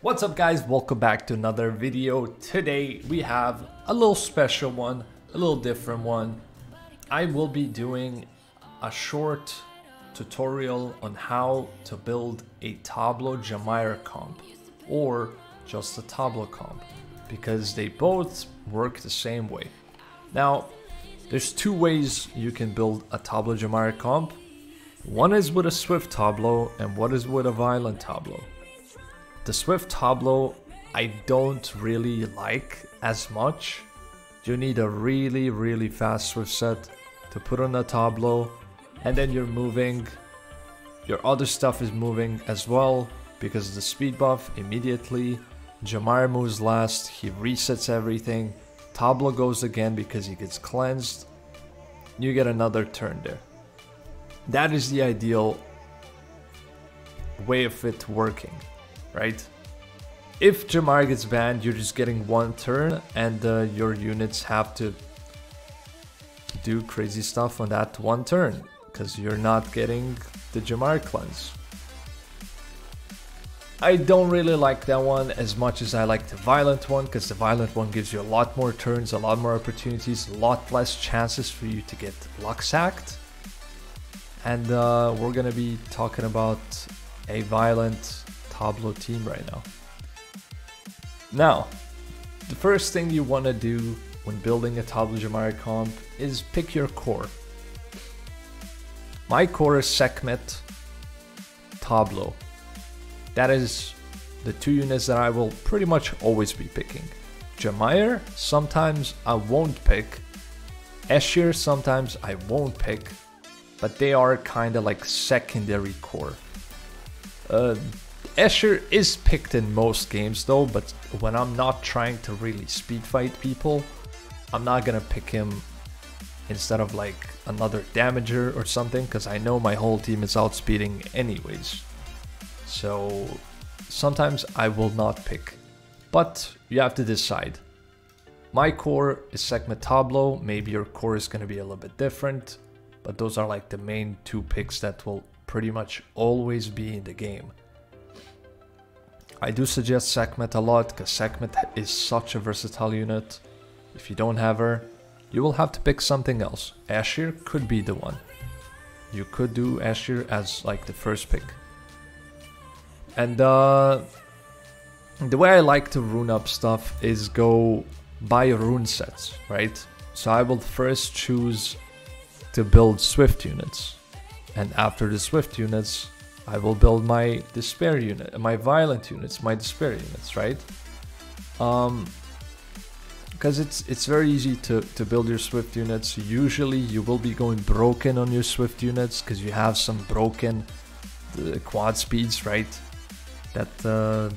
What's up guys, welcome back to another video. Today we have a little special one, a little different one. I will be doing a short tutorial on how to build a Tablo Jamire comp or just a Tablo comp, because they both work the same way. Now there's two ways you can build a Tablo Jamire comp. One is with a Swift Tablo and one is with a Violent Tablo. The Swift Tablo I don't really like as much. You need a really fast Swift set to put on a Tablo, and then you're moving, your other stuff is moving as well because of the speed buff immediately. Jamire moves last, he resets everything, Tablo goes again because he gets cleansed, you get another turn there. That is the ideal way of it working, right? If Jamire gets banned, you're just getting one turn and your units have to do crazy stuff on that one turn because you're not getting the Jamire cleanse. I don't really like that one as much as I like the Violent one, because the Violent one gives you a lot more turns, a lot more opportunities, a lot less chances for you to get luck sacked. And we're gonna be talking about a Violent Tablo team right now. Now, the first thing you want to do when building a Tablo Jamire comp is pick your core. My core is Sekhmet, Tablo. That is the two units that I will pretty much always be picking. Jamire, sometimes I won't pick. Escher, sometimes I won't pick. But they are kind of like secondary core. Escher is picked in most games though, but when I'm not trying to really speed fight people, I'm not gonna pick him instead of like another damager or something, because I know my whole team is outspeeding anyways. So sometimes I will not pick, but you have to decide. My core is Sekhmet Tablo, maybe your core is gonna be a little bit different, but those are like the main two picks that will pretty much always be in the game. I do suggest Sekhmet a lot because Sekhmet is such a versatile unit. If you don't have her, you will have to pick something else. Escher could be the one. You could do Escher as like the first pick. And the way I like to rune up stuff is go buy rune sets, right? So I will first choose to build Swift units, and after the Swift units I will build my Despair unit, my Violent units, my Despair units, right? Because it's very easy to build your Swift units. Usually you will be going broken on your Swift units because you have some broken quad speeds, right? That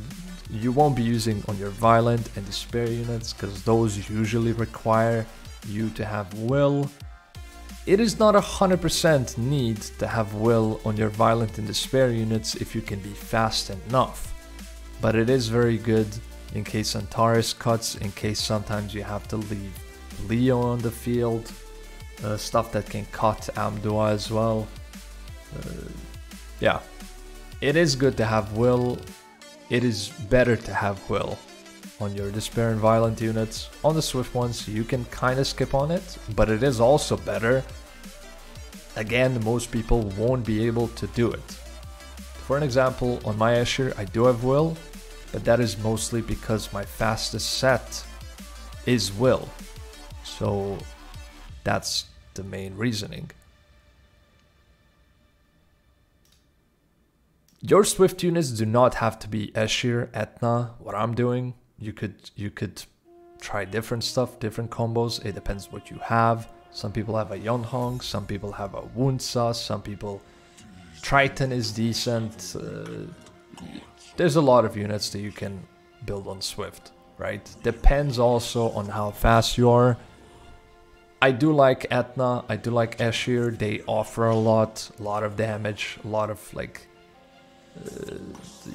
you won't be using on your Violent and Despair units, because those usually require you to have will. It is not 100% need to have will on your Violent and Despair units if you can be fast enough. But it is very good in case Antares cuts, in case sometimes you have to leave Leo on the field. Stuff that can cut Amdua as well. Yeah, it is good to have will. It is better to have will on your Despair and Violent units. On the Swift ones you can kind of skip on it, but it is also better. Again, most people won't be able to do it. For an example, on my Escher I do have will, but that is mostly because my fastest set is will. So that's the main reasoning. Your Swift units do not have to be Escher, Etna, what I'm doing. You could try different stuff, different combos. It depends what you have. Some people have a Yonhong, some people have a Wunsa, some people... Triton is decent. There's a lot of units that you can build on Swift, right? Depends also on how fast you are. I do like Etna, I do like Escher. They offer a lot of damage, a lot of like...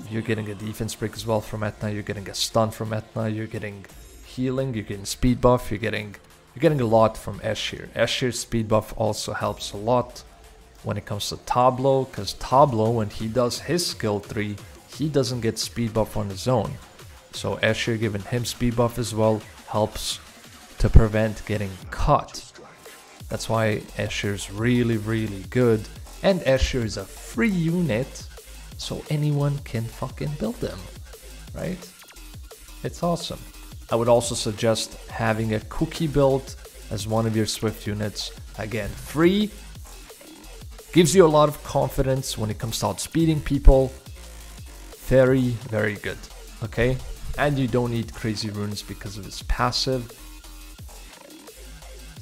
you're getting a defense break as well from Etna, you're getting a stun from Etna, you're getting healing, you're getting speed buff, you're getting a lot from Escher. Escher's speed buff also helps a lot when it comes to Tablo, because Tablo, when he does his skill 3, he doesn't get speed buff on his own. So Escher giving him speed buff as well helps to prevent getting caught. That's why Escher's really, really good. And Escher is a free unit, so anyone can fucking build them, right? It's awesome. I would also suggest having a cookie build as one of your Swift units. Again, free, gives you a lot of confidence when it comes to outspeeding people. Very, very good, okay? And you don't need crazy runes because of his passive.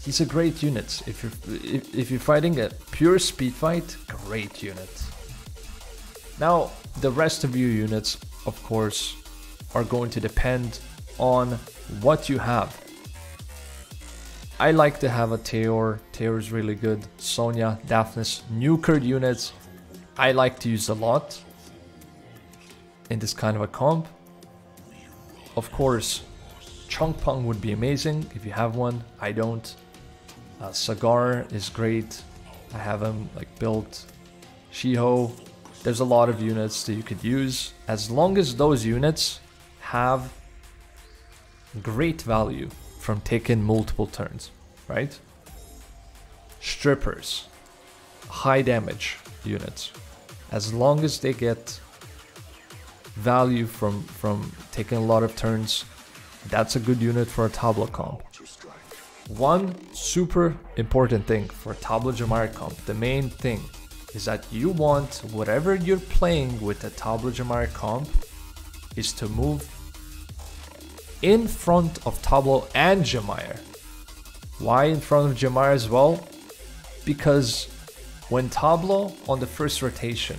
He's a great unit. If you're fighting a pure speed fight, great unit. Now, the rest of your units, of course, are going to depend on what you have. I like to have a Teor. Teor is really good. Sonya, Daphnis, nuker units. I like to use a lot in this kind of a comp. Of course, Chunk Pung would be amazing if you have one. I don't. Sagar is great. I have him like built. Shiho. There's a lot of units that you could use as long as those units have great value from taking multiple turns, right? Strippers, high damage units, as long as they get value from taking a lot of turns, that's a good unit for a Tablo comp. One super important thing for Tablo Jamire comp, the main thing, is that you want whatever you're playing with the Tablo Jamire comp is to move in front of Tablo and Jamire. Why in front of Jamire as well? Because when Tablo on the first rotation,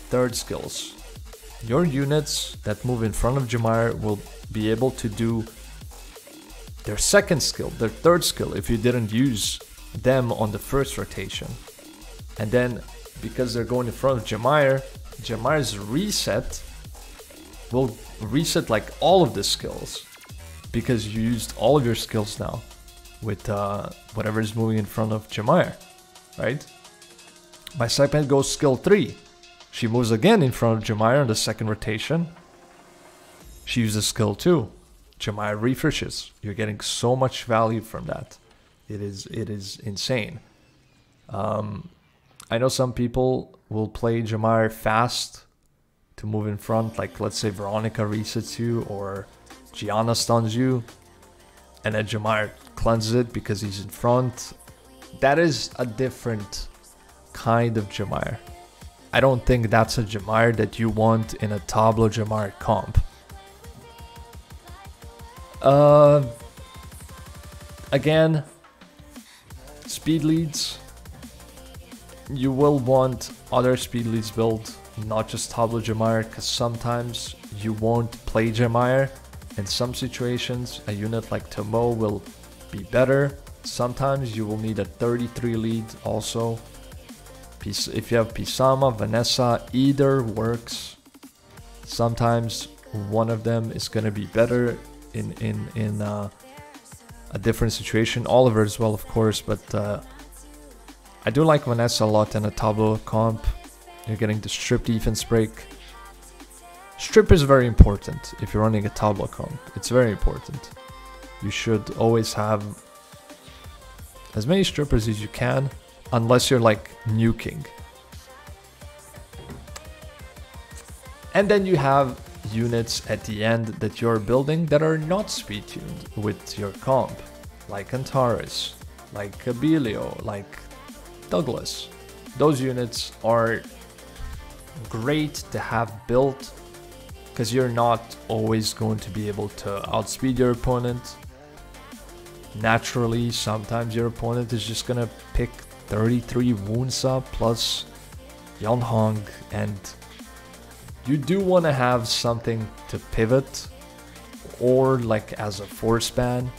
third skills, your units that move in front of Jamire will be able to do their second skill, their third skill, if you didn't use them on the first rotation. And then because they're going in front of Jamire, Jamire's reset will reset like all of the skills, because you used all of your skills now with whatever is moving in front of Jamire, right? My second goes skill 3. She moves again in front of Jamire on the second rotation. She uses skill 2. Jamire refreshes. You're getting so much value from that. It is insane. I know some people will play Jamire fast to move in front, like let's say Veronica resets you or Gianna stuns you, and then Jamire cleanses it because he's in front. That is a different kind of Jamire. I don't think that's a Jamire that you want in a Tablo Jamire comp. Again, speed leads. You will want other speed leads built, not just Tablo Jamire, because sometimes you won't play Jamire. In some situations, a unit like Tomo will be better. Sometimes you will need a 33 lead also. If you have Pisama, Vanessa, either works. Sometimes one of them is going to be better in a different situation. Oliver as well, of course, but I do like Vanessa a lot in a Tablo comp. You're getting the strip defense break. Strip is very important if you're running a Tablo comp. It's very important. You should always have as many strippers as you can, unless you're like nuking. And then you have units at the end that you're building that are not speed tuned with your comp, like Antares, like Abilio, like Douglas. Those units are great to have built because you're not always going to be able to outspeed your opponent. Naturally, sometimes your opponent is just gonna pick 33 wounds up plus Yonhong, and you do want to have something to pivot or like as a force ban.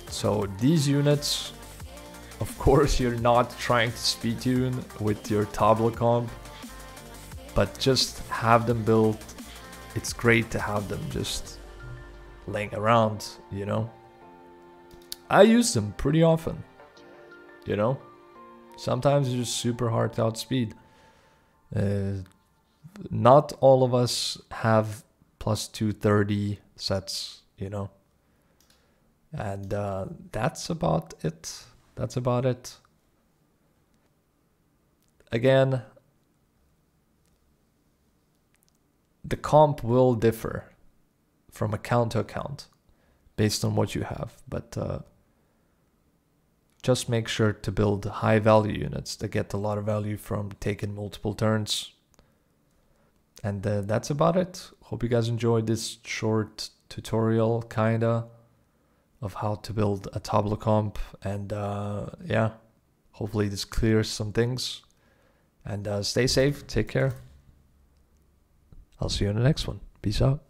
So these units, of course, you're not trying to speed tune with your Tablo comp, but just have them built. It's great to have them just laying around, you know. I use them pretty often, you know. Sometimes it's just super hard to outspeed. not all of us have plus 230 sets, you know. And that's about it. That's about it. Again, the comp will differ from account to account based on what you have, but just make sure to build high value units that get a lot of value from taking multiple turns. And that's about it. Hope you guys enjoyed this short tutorial, kinda, of how to build a Tablo comp. And yeah, hopefully this clears some things. And stay safe, take care. I'll see you in the next one. Peace out.